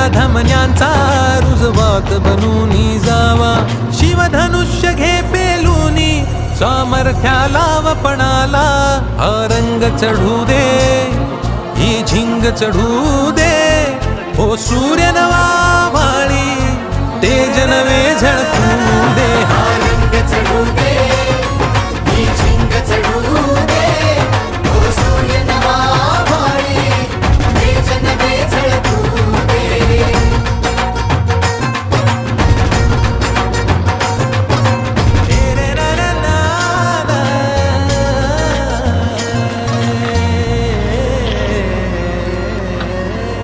धमन्यांचा रुजवात बनूनी जावा. शिवधनुष्य घे पेलूनी सामर्थ्याला वपणाला. हा रंग चढू दे, ही झिंग चढू दे. ओ सूर्य नवा माळी तेज नवे